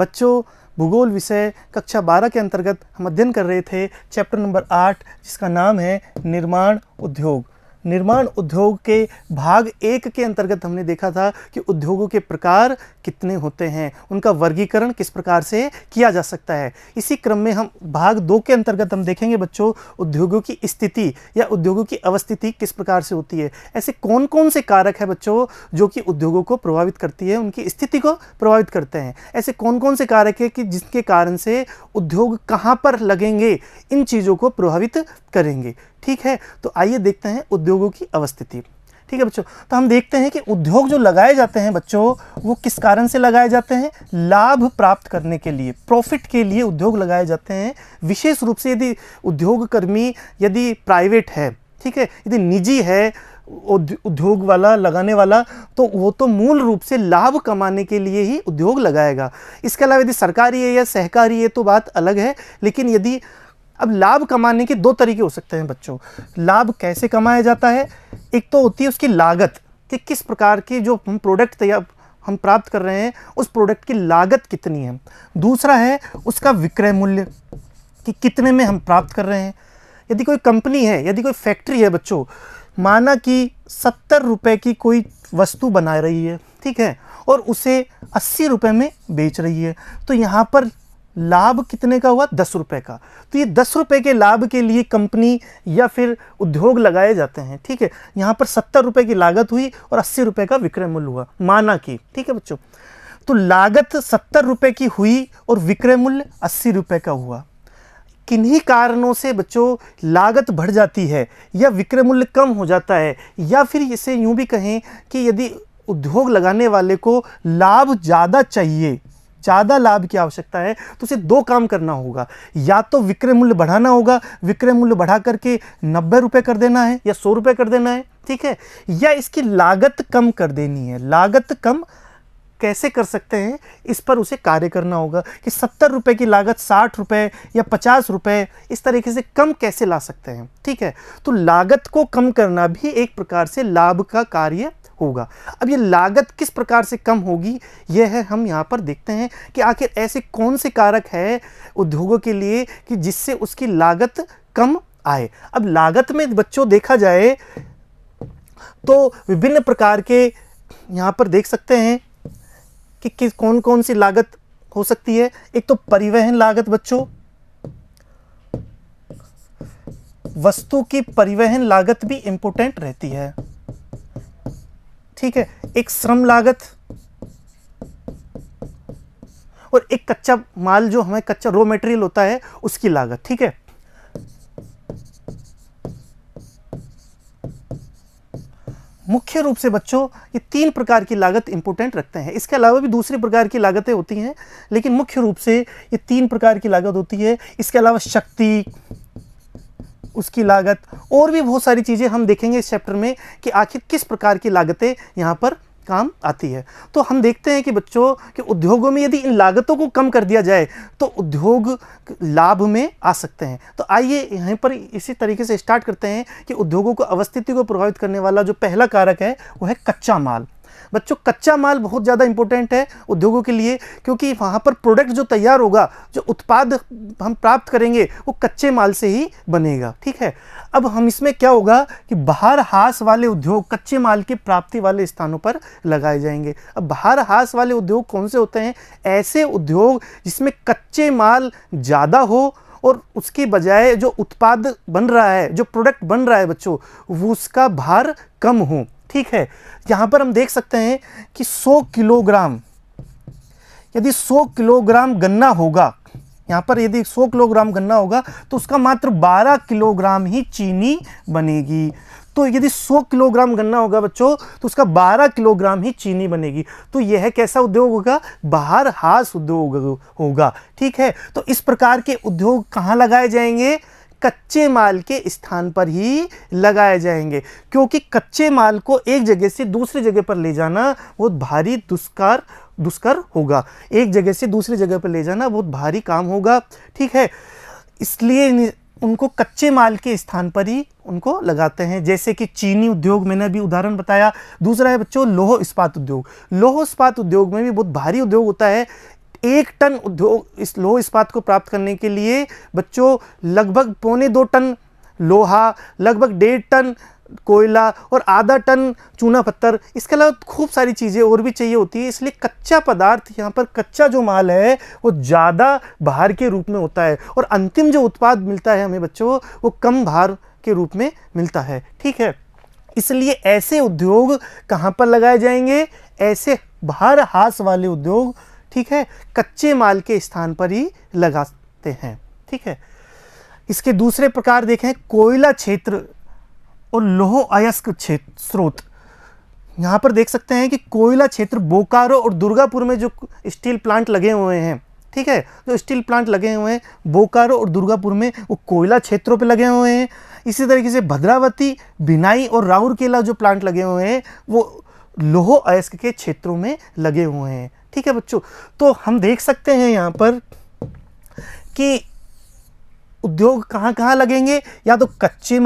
बच्चों, भूगोल विषय कक्षा 12 के अंतर्गत हम अध्ययन कर रहे थे चैप्टर नंबर 8, जिसका नाम है निर्माण उद्योग। निर्माण उद्योग के भाग 1 के अंतर्गत हमने देखा था कि उद्योगों के प्रकार कितने होते हैं, उनका वर्गीकरण किस प्रकार से किया जा सकता है। इसी क्रम में हम भाग 2 के अंतर्गत हम देखेंगे बच्चों, उद्योगों की स्थिति या उद्योगों की अवस्थिति किस प्रकार से होती है। ऐसे कौन कौन से कारक है बच्चों जो कि उद्योगों को प्रभावित करती है, उनकी स्थिति को प्रभावित करते हैं। ऐसे कौन कौन से कारक है कि जिसके कारण से उद्योग कहाँ पर लगेंगे, इन चीज़ों को प्रभावित करेंगे। ठीक है, तो आइए देखते हैं उद्योगों की अवस्थिति। ठीक है बच्चों, तो हम देखते हैं कि उद्योग जो लगाए जाते हैं बच्चों, वो किस कारण से लगाए जाते हैं। लाभ प्राप्त करने के लिए, प्रॉफिट के लिए उद्योग लगाए जाते हैं। विशेष रूप से यदि उद्योग कर्मी यदि प्राइवेट है, ठीक है, यदि निजी है उद्योग वाला लगाने वाला, तो वो तो मूल रूप से लाभ कमाने के लिए ही उद्योग लगाएगा। इसके अलावा यदि सरकारी है या सहकारी है तो बात अलग है। लेकिन यदि अब लाभ कमाने के 2 तरीके हो सकते हैं बच्चों। लाभ कैसे कमाया जाता है, एक तो होती है उसकी लागत कि किस प्रकार के जो हम प्रोडक्ट तैयार हम प्राप्त कर रहे हैं उस प्रोडक्ट की लागत कितनी है। दूसरा है उसका विक्रय मूल्य कि कितने में हम प्राप्त कर रहे हैं। यदि कोई कंपनी है, यदि कोई फैक्ट्री है बच्चों, माना कि 70 रुपये की कोई वस्तु बना रही है, ठीक है, और उसे 80 रुपये में बेच रही है, तो यहाँ पर लाभ कितने का हुआ, 10 रुपये का। तो ये 10 रुपये के लाभ के लिए कंपनी या फिर उद्योग लगाए जाते हैं। ठीक है, यहाँ पर 70 रुपये की लागत हुई और 80 रुपये का विक्रय मूल्य हुआ, माना कि। ठीक है बच्चों, तो लागत 70 रुपये की हुई और विक्रय मूल्य 80 रुपये का हुआ। किन्हीं कारणों से बच्चों लागत बढ़ जाती है या विक्रय मूल्य कम हो जाता है, या फिर इसे यूँ भी कहें कि यदि उद्योग लगाने वाले को लाभ ज़्यादा चाहिए, ज़्यादा लाभ की आवश्यकता है, तो उसे 2 काम करना होगा। या तो विक्रय मूल्य बढ़ाना होगा, विक्रय मूल्य बढ़ा करके 90 रुपये कर देना है या 100 रुपये कर देना है, ठीक है, या इसकी लागत कम कर देनी है। लागत कम कैसे कर सकते हैं, इस पर उसे कार्य करना होगा कि 70 रुपये की लागत 60 रुपये या 50 रुपये इस तरीके से कम कैसे ला सकते हैं। ठीक है, तो लागत को कम करना भी एक प्रकार से लाभ का कार्य होगा। अब ये लागत किस प्रकार से कम होगी, यह है हम यहाँ पर देखते हैं कि आखिर ऐसे कौन से कारक है उद्योगों के लिए कि जिससे उसकी लागत कम आए। अब लागत में बच्चों देखा जाए तो विभिन्न प्रकार के यहाँ पर देख सकते हैं कि कौन कौन सी लागत हो सकती है। एक तो परिवहन लागत बच्चों, वस्तु की परिवहन लागत भी इंपॉर्टेंट रहती है। ठीक है, एक श्रम लागत और एक कच्चा माल जो हमें कच्चा रॉ मटेरियल होता है उसकी लागत। ठीक है, मुख्य रूप से बच्चों ये 3 प्रकार की लागत इंपॉर्टेंट रखते हैं। इसके अलावा भी दूसरी प्रकार की लागतें होती हैं, लेकिन मुख्य रूप से ये 3 प्रकार की लागत होती है। इसके अलावा शक्ति, उसकी लागत और भी बहुत सारी चीज़ें हम देखेंगे इस चैप्टर में कि आखिर किस प्रकार की लागतें यहाँ पर काम आती है। तो हम देखते हैं कि बच्चों कि उद्योगों में यदि इन लागतों को कम कर दिया जाए तो उद्योग लाभ में आ सकते हैं। तो आइए यहाँ पर इसी तरीके से स्टार्ट करते हैं कि उद्योगों को अवस्थिति को प्रभावित करने वाला जो पहला कारक है वो है कच्चा माल। बच्चों, कच्चा माल बहुत ज़्यादा इंपॉर्टेंट है उद्योगों के लिए, क्योंकि वहाँ पर प्रोडक्ट जो तैयार होगा, जो उत्पाद हम प्राप्त करेंगे वो कच्चे माल से ही बनेगा। ठीक है, अब हम इसमें क्या होगा कि बाहर हास वाले उद्योग कच्चे माल की प्राप्ति वाले स्थानों पर लगाए जाएंगे। अब बाहर हास वाले उद्योग कौन से होते हैं, ऐसे उद्योग जिसमें कच्चे माल ज़्यादा हो और उसकी बजाय जो उत्पाद बन रहा है, जो प्रोडक्ट बन रहा है बच्चों, वो उसका भार कम हो। ठीक है, यहाँ पर हम देख सकते हैं कि 100 किलोग्राम, यदि 100 किलोग्राम गन्ना होगा, यहाँ पर यदि 100 किलोग्राम गन्ना होगा तो उसका मात्र 12 किलोग्राम ही चीनी बनेगी। तो यदि 100 किलोग्राम गन्ना होगा बच्चों तो उसका 12 किलोग्राम ही चीनी बनेगी। तो यह कैसा उद्योग होगा, बाहर हास उद्योग होगा। ठीक है, तो इस प्रकार के उद्योग कहाँ लगाए जाएंगे, कच्चे माल के स्थान पर ही लगाए जाएंगे, क्योंकि कच्चे माल को एक जगह से दूसरी जगह पर ले जाना बहुत भारी दुष्कर होगा। एक जगह से दूसरी जगह पर ले जाना बहुत भारी काम होगा। ठीक है, इसलिए उनको कच्चे माल के स्थान पर ही उनको लगाते हैं, जैसे कि चीनी उद्योग, मैंने अभी उदाहरण बताया। दूसरा है बच्चों लौह इस्पात उद्योग। लौह इस्पात उद्योग में भी बहुत भारी उद्योग होता है। 1 टन उद्योग इस लौह इस्पात को प्राप्त करने के लिए बच्चों लगभग 1.25 टन लोहा, लगभग 1.5 टन कोयला और आधा टन चूना पत्थर, इसके अलावा खूब सारी चीज़ें और भी चाहिए होती है। इसलिए कच्चा पदार्थ यहाँ पर, कच्चा जो माल है वो ज़्यादा भार के रूप में होता है और अंतिम जो उत्पाद मिलता है हमें बच्चों वो कम भार के रूप में मिलता है। ठीक है, इसलिए ऐसे उद्योग कहाँ पर लगाए जाएंगे? ऐसे भार हास वाले उद्योग, ठीक है, कच्चे माल के स्थान पर ही लगाते हैं। ठीक है, इसके दूसरे प्रकार देखें, कोयला क्षेत्र और लौह अयस्क क्षेत्र स्रोत। यहाँ पर देख सकते हैं कि कोयला क्षेत्र बोकारो और दुर्गापुर में जो स्टील प्लांट लगे हुए हैं, ठीक है, जो स्टील प्लांट लगे हुए हैं बोकारो और दुर्गापुर में, वो कोयला क्षेत्रों पे लगे हुए हैं। इसी तरीके से भद्रावती, बिनाई और राउरकेला जो प्लांट लगे हुए हैं वो लौह अयस्क के क्षेत्रों में लगे हुए हैं। ठीक है बच्चों, तो हम देख सकते हैं यहाँ पर कि उद्योग कहाँ कहाँ लगेंगे? या तो कच्चे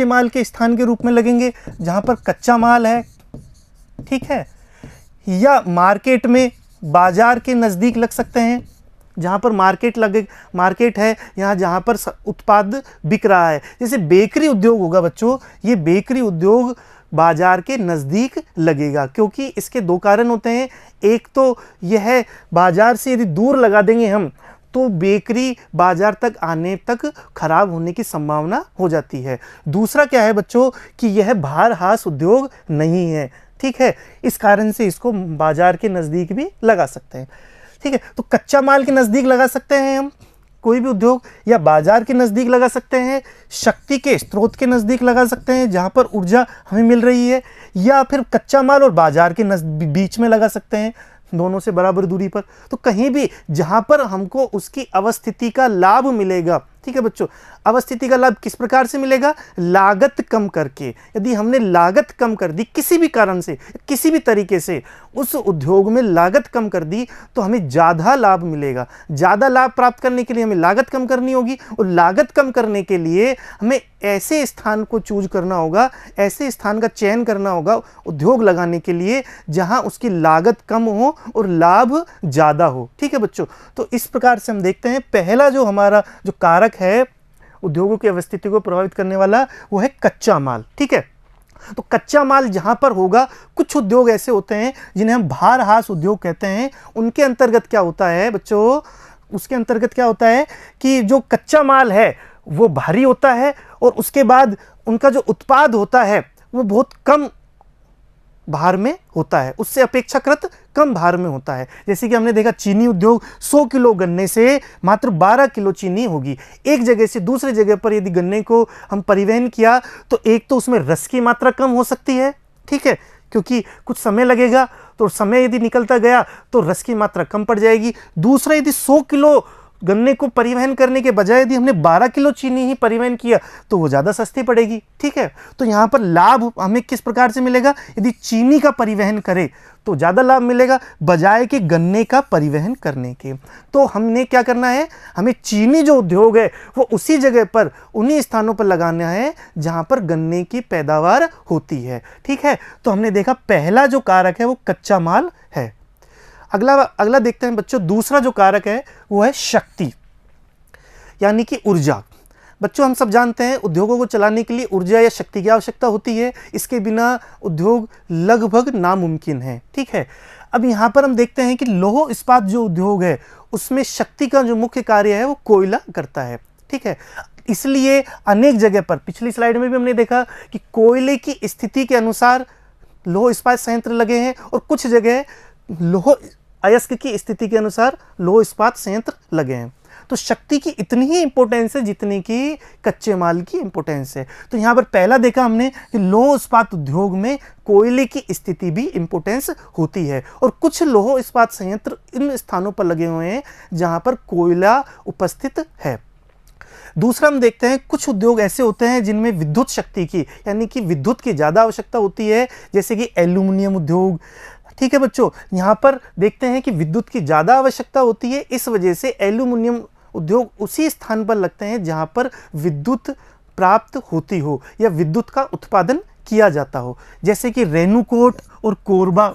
माल के स्थान के रूप में लगेंगे जहाँ पर कच्चा माल है, ठीक है, या मार्केट में, बाजार के नज़दीक लग सकते हैं जहाँ पर मार्केट है, यहाँ जहाँ पर उत्पाद बिक रहा है। जैसे बेकरी उद्योग होगा बच्चों, ये बेकरी उद्योग बाजार के नज़दीक लगेगा, क्योंकि इसके 2 कारण होते हैं। एक तो यह बाजार से यदि दूर लगा देंगे हम तो बेकरी बाजार तक आने तक खराब होने की संभावना हो जाती है। दूसरा क्या है बच्चों कि यह भार हास उद्योग नहीं है, ठीक है, इस कारण से इसको बाजार के नज़दीक भी लगा सकते हैं। ठीक है, तो कच्चा माल के नज़दीक लगा सकते हैं हम कोई भी उद्योग, या बाजार के नज़दीक लगा सकते हैं, शक्ति के स्रोत के नज़दीक लगा सकते हैं जहाँ पर ऊर्जा हमें मिल रही है, या फिर कच्चा माल और बाजार के बीच में लगा सकते हैं, दोनों से बराबर दूरी पर। तो कहीं भी जहाँ पर हमको उसकी अवस्थिति का लाभ मिलेगा। ठीक है बच्चों, अवस्थिति का लाभ किस प्रकार से मिलेगा? लागत कम करके। यदि हमने लागत कम कर दी किसी भी कारण से, किसी भी तरीके से उस उद्योग में लागत कम कर दी तो हमें ज़्यादा लाभ मिलेगा। ज़्यादा लाभ प्राप्त करने के लिए हमें लागत कम करनी होगी, और लागत कम करने के लिए हमें ऐसे स्थान को चूज करना होगा, ऐसे स्थान का चयन करना होगा उद्योग लगाने के लिए जहां उसकी लागत कम हो और लाभ ज़्यादा हो। ठीक है बच्चों, तो इस प्रकार से हम देखते हैं पहला जो हमारा जो कारक है उद्योगों की अवस्थिति को प्रभावित करने वाला वो है कच्चा माल। ठीक है, तो कच्चा माल जहां पर होगा, कुछ उद्योग ऐसे होते हैं जिन्हें हम भार हास उद्योग कहते हैं। उनके अंतर्गत क्या होता है बच्चों? उसके अंतर्गत क्या होता है कि जो कच्चा माल है वो भारी होता है और उसके बाद उनका जो उत्पाद होता है वो बहुत कम भार में होता है, उससे अपेक्षाकृत कम भार में होता है। जैसे कि हमने देखा चीनी उद्योग 100 किलो गन्ने से मात्र 12 किलो चीनी होगी। एक जगह से दूसरी जगह पर यदि गन्ने को हम परिवहन किया तो एक तो उसमें रस की मात्रा कम हो सकती है, ठीक है, क्योंकि कुछ समय लगेगा, तो समय यदि निकलता गया तो रस की मात्रा कम पड़ जाएगी। दूसरा, यदि 100 किलो गन्ने को परिवहन करने के बजाय यदि हमने 12 किलो चीनी ही परिवहन किया तो वो ज़्यादा सस्ती पड़ेगी। ठीक है, तो यहाँ पर लाभ हमें किस प्रकार से मिलेगा? यदि चीनी का परिवहन करें तो ज़्यादा लाभ मिलेगा बजाय कि गन्ने का परिवहन करने के। तो हमने क्या करना है, हमें चीनी जो उद्योग है वो उसी जगह पर, उन्हीं स्थानों पर लगाना है जहाँ पर गन्ने की पैदावार होती है। ठीक है, तो हमने देखा पहला जो कारक है वो कच्चा माल है। अगला देखते हैं बच्चों, दूसरा जो कारक है वो है शक्ति, यानी कि ऊर्जा। बच्चों हम सब जानते हैं उद्योगों को चलाने के लिए ऊर्जा या शक्ति की आवश्यकता होती है, इसके बिना उद्योग लगभग नामुमकिन है। ठीक है, अब यहाँ पर हम देखते हैं कि लौह इस्पात जो उद्योग है उसमें शक्ति का जो मुख्य कार्य है वो कोयला करता है। ठीक है, इसलिए अनेक जगह पर, पिछली स्लाइड में भी हमने देखा कि कोयले की स्थिति के अनुसार लौह इस्पात संयंत्र लगे हैं और कुछ जगह लौह अयस्क की स्थिति के अनुसार लौह इस्पात संयंत्र लगे हैं। तो शक्ति की इतनी ही इंपॉर्टेंस है जितनी कि कच्चे माल की इंपॉर्टेंस है। तो यहाँ पर पहला देखा हमने कि लौह इस्पात उद्योग में कोयले की स्थिति भी इंपॉर्टेंस होती है, और कुछ लौह इस्पात संयंत्र इन स्थानों पर लगे हुए हैं जहाँ पर कोयला उपस्थित है। दूसरा हम देखते हैं कुछ उद्योग ऐसे होते हैं जिनमें विद्युत शक्ति की, यानी कि विद्युत की ज़्यादा आवश्यकता होती है, जैसे कि एल्यूमिनियम उद्योग। ठीक है बच्चों, यहाँ पर देखते हैं कि विद्युत की ज़्यादा आवश्यकता होती है, इस वजह से एल्यूमिनियम उद्योग उसी स्थान पर लगते हैं जहाँ पर विद्युत प्राप्त होती हो या विद्युत का उत्पादन किया जाता हो, जैसे कि रेणुकूट और कोरबा।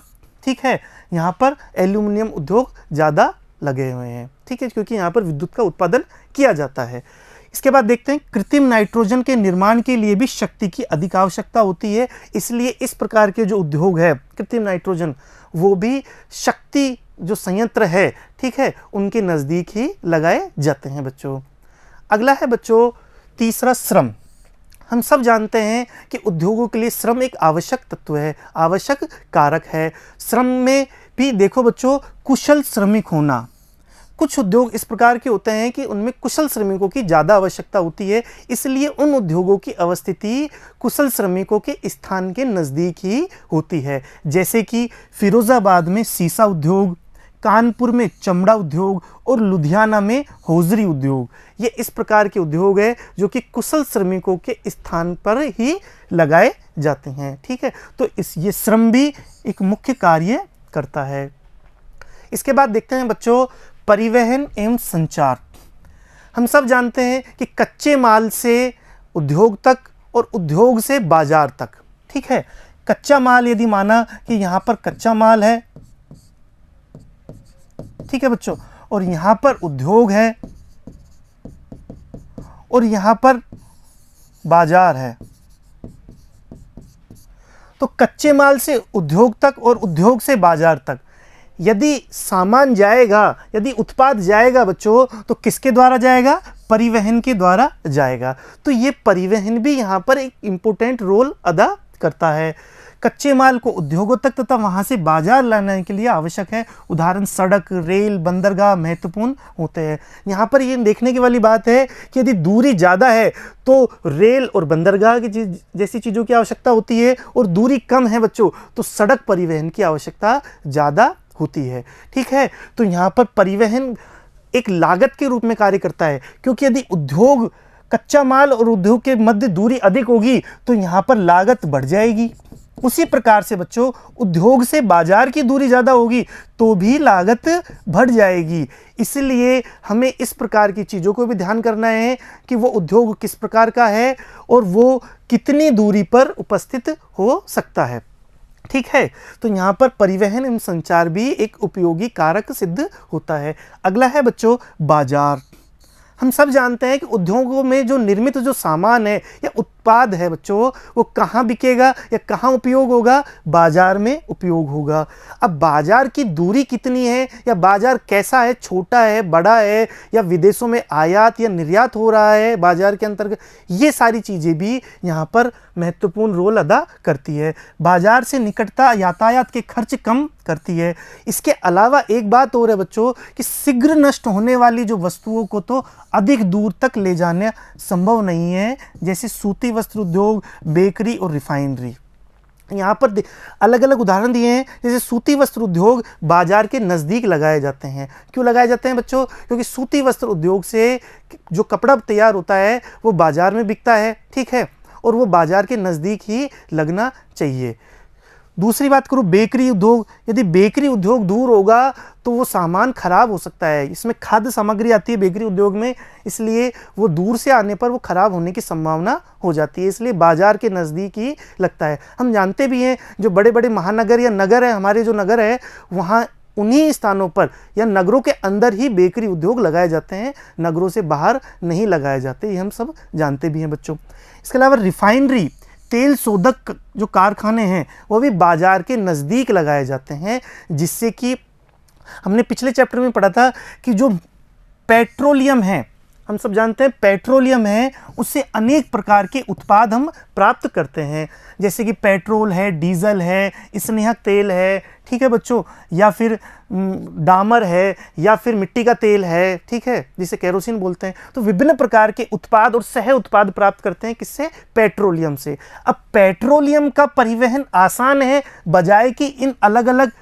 ठीक है, यहाँ पर एल्यूमिनियम उद्योग ज़्यादा लगे हुए हैं, ठीक है, क्योंकि यहाँ पर विद्युत का उत्पादन किया जाता है। इसके बाद देखते हैं कृत्रिम नाइट्रोजन के निर्माण के लिए भी शक्ति की अधिक आवश्यकता होती है, इसलिए इस प्रकार के जो उद्योग है कृत्रिम नाइट्रोजन, वो भी शक्ति जो संयंत्र है, ठीक है, उनके नज़दीक ही लगाए जाते हैं बच्चों। अगला है बच्चों तीसरा श्रम। हम सब जानते हैं कि उद्योगों के लिए श्रम एक आवश्यक तत्व है, आवश्यक कारक है। श्रम में भी देखो बच्चों कुशल श्रमिक होना, कुछ उद्योग इस प्रकार के होते हैं कि उनमें कुशल श्रमिकों की ज़्यादा आवश्यकता होती है, इसलिए उन उद्योगों की अवस्थिति कुशल श्रमिकों के स्थान के नज़दीक ही होती है। जैसे कि फिरोज़ाबाद में सीसा उद्योग, कानपुर में चमड़ा उद्योग और लुधियाना में हौजरी उद्योग। ये इस प्रकार के उद्योग है जो कि कुशल श्रमिकों के स्थान पर ही लगाए जाते हैं, ठीक है। तो ये श्रम भी एक मुख्य कार्य करता है। इसके बाद देखते हैं बच्चों परिवहन एवं संचार। हम सब जानते हैं कि कच्चे माल से उद्योग तक और उद्योग से बाजार तक, ठीक है। कच्चा माल यदि माना कि यहाँ पर कच्चा माल है, ठीक है बच्चों, और यहाँ पर उद्योग है और यहाँ पर बाजार है, तो कच्चे माल से उद्योग तक और उद्योग से बाजार तक यदि सामान जाएगा, यदि उत्पाद जाएगा बच्चों, तो किसके द्वारा जाएगा? परिवहन के द्वारा जाएगा। तो ये परिवहन भी यहाँ पर एक इम्पोर्टेंट रोल अदा करता है। कच्चे माल को उद्योगों तक तथा वहाँ से बाजार लाने के लिए आवश्यक है। उदाहरण सड़क, रेल, बंदरगाह महत्वपूर्ण होते हैं। यहाँ पर ये देखने की वाली बात है कि यदि दूरी ज़्यादा है तो रेल और बंदरगाह की जैसी चीज़ों की आवश्यकता होती है, और दूरी कम है बच्चों तो सड़क परिवहन की आवश्यकता ज़्यादा होती है, ठीक है। तो यहाँ पर परिवहन एक लागत के रूप में कार्य करता है, क्योंकि यदि उद्योग कच्चा माल और उद्योग के मध्य दूरी अधिक होगी तो यहाँ पर लागत बढ़ जाएगी। उसी प्रकार से बच्चों उद्योग से बाजार की दूरी ज़्यादा होगी तो भी लागत बढ़ जाएगी। इसलिए हमें इस प्रकार की चीज़ों को भी ध्यान करना है कि वो उद्योग किस प्रकार का है और वो कितनी दूरी पर उपस्थित हो सकता है, ठीक है। तो यहाँ पर परिवहन एवं संचार भी एक उपयोगी कारक सिद्ध होता है। अगला है बच्चों बाजार। हम सब जानते हैं कि उद्योगों में जो निर्मित जो सामान है या उत्पाद है बच्चों, वो कहाँ बिकेगा या कहाँ उपयोग होगा? बाजार में उपयोग होगा। अब बाजार की दूरी कितनी है या बाजार कैसा है, छोटा है, बड़ा है, या विदेशों में आयात या निर्यात हो रहा है बाजार के अंतर्गत, ये सारी चीज़ें भी यहाँ पर महत्वपूर्ण रोल अदा करती है। बाजार से निकटता यातायात के खर्च कम करती है। इसके अलावा एक बात और है बच्चों कि शीघ्र नष्ट होने वाली जो वस्तुओं को तो अधिक दूर तक ले जाना संभव नहीं है, जैसे सूती वस्त्र उद्योग, बेकरी और रिफाइनरी। यहाँ पर अलग अलग उदाहरण दिए हैं। जैसे सूती वस्त्र उद्योग बाजार के नज़दीक लगाए जाते हैं। क्यों लगाए जाते हैं बच्चों? क्योंकि सूती वस्त्र उद्योग से जो कपड़ा तैयार होता है वो बाजार में बिकता है, ठीक है, और वो बाजार के नज़दीक ही लगना चाहिए। दूसरी बात करूँ बेकरी उद्योग, यदि बेकरी उद्योग दूर होगा तो वो सामान खराब हो सकता है। इसमें खाद्य सामग्री आती है बेकरी उद्योग में, इसलिए वो दूर से आने पर वो खराब होने की संभावना हो जाती है, इसलिए बाजार के नज़दीक ही लगता है। हम जानते भी हैं जो बड़े बड़े महानगर या नगर है, हमारे जो नगर है वहाँ उन्हीं स्थानों पर या नगरों के अंदर ही बेकरी उद्योग लगाए जाते हैं, नगरों से बाहर नहीं लगाए जाते, ये हम सब जानते भी हैं बच्चों। इसके अलावा रिफाइनरी, तेल शोधक जो कारखाने हैं वो भी बाजार के नज़दीक लगाए जाते हैं, जिससे कि हमने पिछले चैप्टर में पढ़ा था कि जो पेट्रोलियम है, हम सब जानते हैं पेट्रोलियम है, उससे अनेक प्रकार के उत्पाद हम प्राप्त करते हैं, जैसे कि पेट्रोल है, डीजल है, स्नेहक तेल है, ठीक है बच्चों, या फिर डामर है, या फिर मिट्टी का तेल है, ठीक है, जिसे केरोसिन बोलते हैं। तो विभिन्न प्रकार के उत्पाद और सह उत्पाद प्राप्त करते हैं किससे? पेट्रोलियम से। अब पेट्रोलियम का परिवहन आसान है बजाय कि इन अलग अलग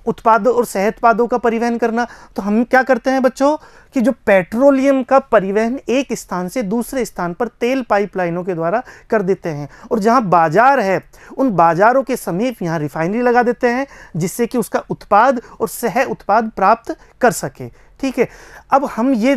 उत्पादों और सह उत्पादों का परिवहन करना। तो हम क्या करते हैं बच्चों कि जो पेट्रोलियम का परिवहन एक स्थान से दूसरे स्थान पर तेल पाइपलाइनों के द्वारा कर देते हैं, और जहां बाजार है उन बाजारों के समीप यहाँ रिफाइनरी लगा देते हैं, जिससे कि उसका उत्पाद और सह उत्पाद प्राप्त कर सके, ठीक है। अब हम ये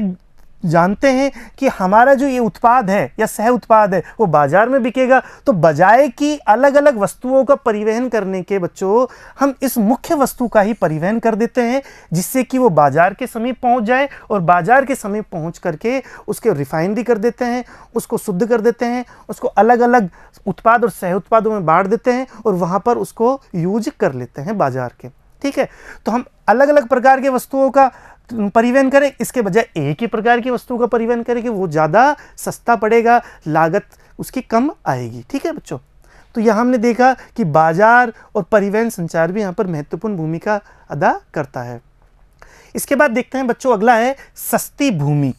जानते हैं कि हमारा जो ये उत्पाद है या सह उत्पाद है वो बाजार में बिकेगा, तो बजाय कि अलग अलग वस्तुओं का परिवहन करने के बच्चों हम इस मुख्य वस्तु का ही परिवहन कर देते हैं, जिससे कि वो बाजार के समीप पहुंच जाए और बाजार के समीप पहुंच करके उसके रिफाइनरी कर देते हैं, उसको शुद्ध कर देते हैं, उसको अलग अलग उत्पाद और सह उत्पादों में बांट देते हैं और वहाँ पर उसको यूज कर लेते हैं बाजार के। ठीक है, तो हम अलग अलग प्रकार के वस्तुओं का परिवहन करें, इसके बजाय एक ही प्रकार की वस्तुओं का परिवहन करें कि वो ज़्यादा सस्ता पड़ेगा, लागत उसकी कम आएगी। ठीक है बच्चों, तो यहाँ हमने देखा कि बाजार और परिवहन संचार भी यहाँ पर महत्वपूर्ण भूमिका अदा करता है। इसके बाद देखते हैं बच्चों, अगला है सस्ती भूमि।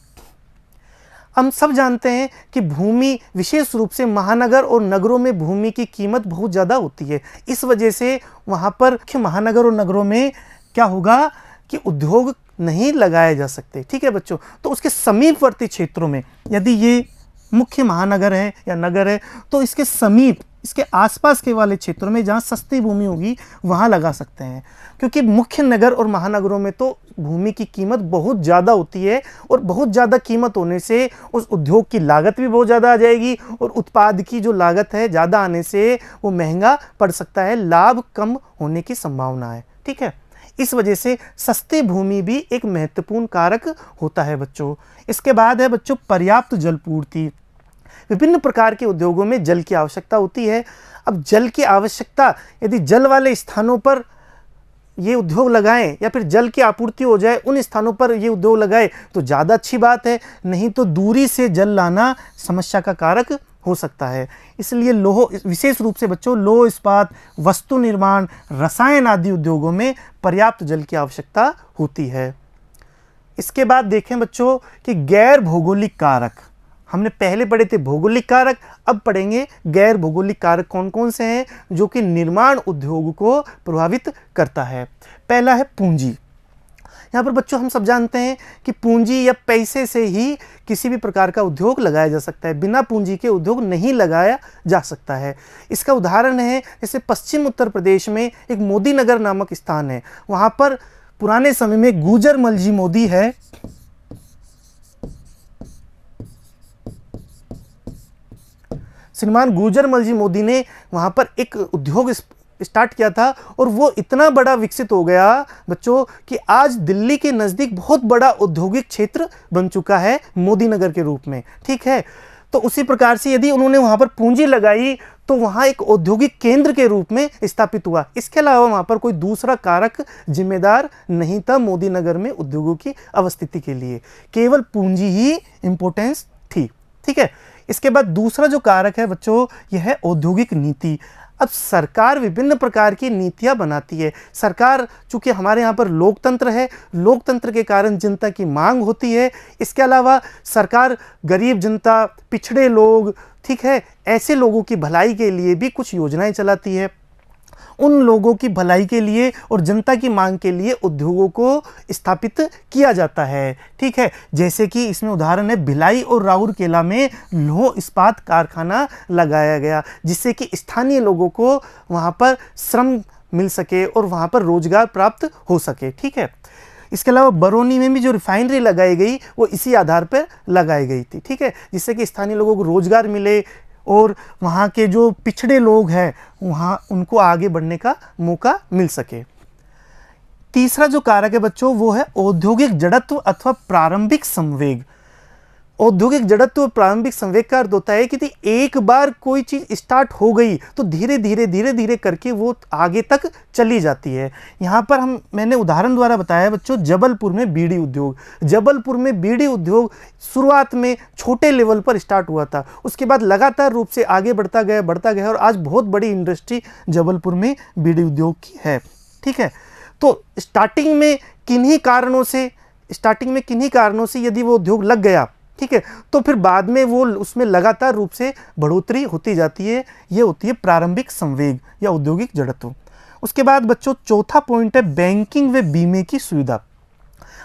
हम सब जानते हैं कि भूमि, विशेष रूप से महानगर और नगरों में भूमि की कीमत बहुत ज़्यादा होती है। इस वजह से वहाँ पर मुख्य महानगर और नगरों में क्या होगा कि उद्योग नहीं लगाए जा सकते। ठीक है बच्चों, तो उसके समीपवर्ती क्षेत्रों में, यदि ये मुख्य महानगर है या नगर है, तो इसके समीप, इसके आसपास के वाले क्षेत्रों में जहाँ सस्ती भूमि होगी वहाँ लगा सकते हैं, क्योंकि मुख्य नगर और महानगरों में तो भूमि की कीमत बहुत ज़्यादा होती है और बहुत ज़्यादा कीमत होने से उस उद्योग की लागत भी बहुत ज़्यादा आ जाएगी और उत्पाद की जो लागत है ज़्यादा आने से वो महंगा पड़ सकता है, लाभ कम होने की संभावना है। ठीक है, इस वजह से सस्ती भूमि भी एक महत्वपूर्ण कारक होता है बच्चों। इसके बाद है बच्चों पर्याप्त जलपूर्ति। विभिन्न प्रकार के उद्योगों में जल की आवश्यकता होती है। अब जल की आवश्यकता, यदि जल वाले स्थानों पर ये उद्योग लगाएं या फिर जल की आपूर्ति हो जाए उन स्थानों पर ये उद्योग लगाए तो ज़्यादा अच्छी बात है, नहीं तो दूरी से जल लाना समस्या का कारक हो सकता है। इसलिए विशेष रूप से बच्चों लौह इस्पात, वस्तु निर्माण, रसायन आदि उद्योगों में पर्याप्त जल की आवश्यकता होती है। इसके बाद देखें बच्चों कि गैर भौगोलिक कारक। हमने पहले पढ़े थे भौगोलिक कारक, अब पढ़ेंगे गैर भौगोलिक कारक कौन कौन से हैं जो कि निर्माण उद्योग को प्रभावित करता है। पहला है पूंजी। यहाँ पर बच्चों हम सब जानते हैं कि पूंजी या पैसे से ही किसी भी प्रकार का उद्योग लगाया जा सकता है, बिना पूंजी के उद्योग नहीं लगाया जा सकता है। इसका उदाहरण है जैसे पश्चिम उत्तर प्रदेश में एक मोदी नगर नामक स्थान है, वहाँ पर पुराने समय में गुजरमल जी मोदी है, श्रीमान गुजरमल जी मोदी ने वहाँ पर एक उद्योग स्टार्ट किया था और वो इतना बड़ा विकसित हो गया बच्चों कि आज दिल्ली के नज़दीक बहुत बड़ा औद्योगिक क्षेत्र बन चुका है मोदी नगर के रूप में। ठीक है, तो उसी प्रकार से यदि उन्होंने वहाँ पर पूंजी लगाई तो वहाँ एक औद्योगिक केंद्र के रूप में स्थापित हुआ। इसके अलावा वहाँ पर कोई दूसरा कारक जिम्मेदार नहीं था मोदी नगर में उद्योगों की अवस्थिति के लिए, केवल पूंजी ही इंपॉर्टेंस थी। ठीक है, इसके बाद दूसरा जो कारक है बच्चों यह है औद्योगिक नीति। अब सरकार विभिन्न प्रकार की नीतियां बनाती है। सरकार, चूंकि हमारे यहाँ पर लोकतंत्र है, लोकतंत्र के कारण जनता की मांग होती है। इसके अलावा सरकार गरीब जनता, पिछड़े लोग, ठीक है, ऐसे लोगों की भलाई के लिए भी कुछ योजनाएं चलाती है। उन लोगों की भलाई के लिए और जनता की मांग के लिए उद्योगों को स्थापित किया जाता है। ठीक है, जैसे कि इसमें उदाहरण है भिलाई और राउरकेला में लौह इस्पात कारखाना लगाया गया, जिससे कि स्थानीय लोगों को वहाँ पर श्रम मिल सके और वहाँ पर रोजगार प्राप्त हो सके। ठीक है, इसके अलावा बरौनी में भी जो रिफाइनरी लगाई गई वो इसी आधार पर लगाई गई थी। ठीक है, जिससे कि स्थानीय लोगों को रोजगार मिले और वहाँ के जो पिछड़े लोग हैं वहाँ उनको आगे बढ़ने का मौका मिल सके। तीसरा जो कारक है बच्चों वो है औद्योगिक जड़त्व अथवा प्रारंभिक संवेग। औद्योगिक जड़त्व और प्रारंभिक संवेग का अर्थ होता है कि एक बार कोई चीज़ स्टार्ट हो गई तो धीरे धीरे करके वो आगे तक चली जाती है। यहाँ पर मैंने उदाहरण द्वारा बताया बच्चों जबलपुर में बीड़ी उद्योग। जबलपुर में बीड़ी उद्योग शुरुआत में छोटे लेवल पर स्टार्ट हुआ था, उसके बाद लगातार रूप से आगे बढ़ता गया और आज बहुत बड़ी इंडस्ट्री जबलपुर में बीड़ी उद्योग की है। ठीक है, तो स्टार्टिंग में किन्हीं कारणों से यदि वो उद्योग लग गया, ठीक है, तो फिर बाद में वो उसमें लगातार रूप से बढ़ोतरी होती जाती है। ये होती है प्रारंभिक संवेग या औद्योगिक जड़त्व। उसके बाद बच्चों चौथा पॉइंट है बैंकिंग व बीमे की सुविधा।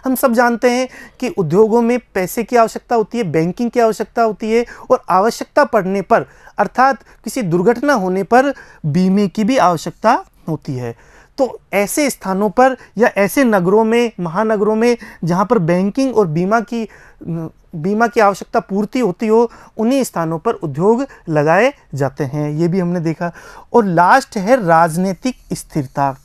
हम सब जानते हैं कि उद्योगों में पैसे की आवश्यकता होती है, बैंकिंग की आवश्यकता होती है और आवश्यकता पड़ने पर अर्थात किसी दुर्घटना होने पर बीमे की भी आवश्यकता होती है। तो ऐसे स्थानों पर या ऐसे नगरों में, महानगरों में जहाँ पर बैंकिंग और बीमा की आवश्यकता पूर्ति होती हो, उन्हीं स्थानों पर उद्योग लगाए जाते हैं। ये भी हमने देखा। और लास्ट है राजनीतिक स्थिरता।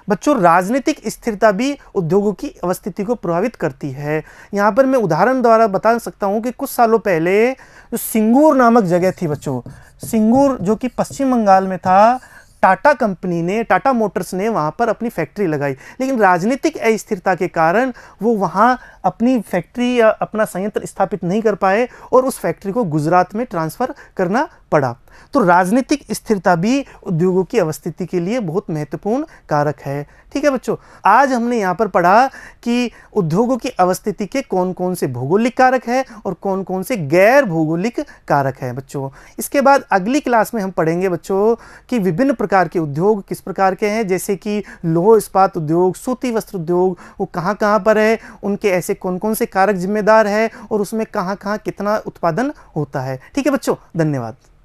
बच्चों, राजनीतिक स्थिरता भी उद्योगों की अवस्थिति को प्रभावित करती है। यहाँ पर मैं उदाहरण द्वारा बता सकता हूँ कि कुछ सालों पहले जो सिंगूर नामक जगह थी बच्चों, सिंगूर जो कि पश्चिम बंगाल में था, टाटा मोटर्स ने वहाँ पर अपनी फैक्ट्री लगाई, लेकिन राजनीतिक अस्थिरता के कारण वो वहाँ अपनी फैक्ट्री या अपना संयंत्र स्थापित नहीं कर पाए और उस फैक्ट्री को गुजरात में ट्रांसफ़र करना पड़ा। तो राजनीतिक स्थिरता भी उद्योगों की अवस्थिति के लिए बहुत महत्वपूर्ण कारक है। ठीक है बच्चों, आज हमने यहाँ पर पढ़ा कि उद्योगों की अवस्थिति के कौन कौन से भौगोलिक कारक है और कौन कौन से गैर भौगोलिक कारक हैं बच्चों। इसके बाद अगली क्लास में हम पढ़ेंगे बच्चों कि विभिन्न प्रकार के उद्योग किस प्रकार के हैं, जैसे कि लौह इस्पात उद्योग, सूती वस्त्र उद्योग, वो कहाँ कहाँ पर है, उनके ऐसे कौन कौन से कारक जिम्मेदार है और उसमें कहाँ कहाँ कितना उत्पादन होता है। ठीक है बच्चों, धन्यवाद।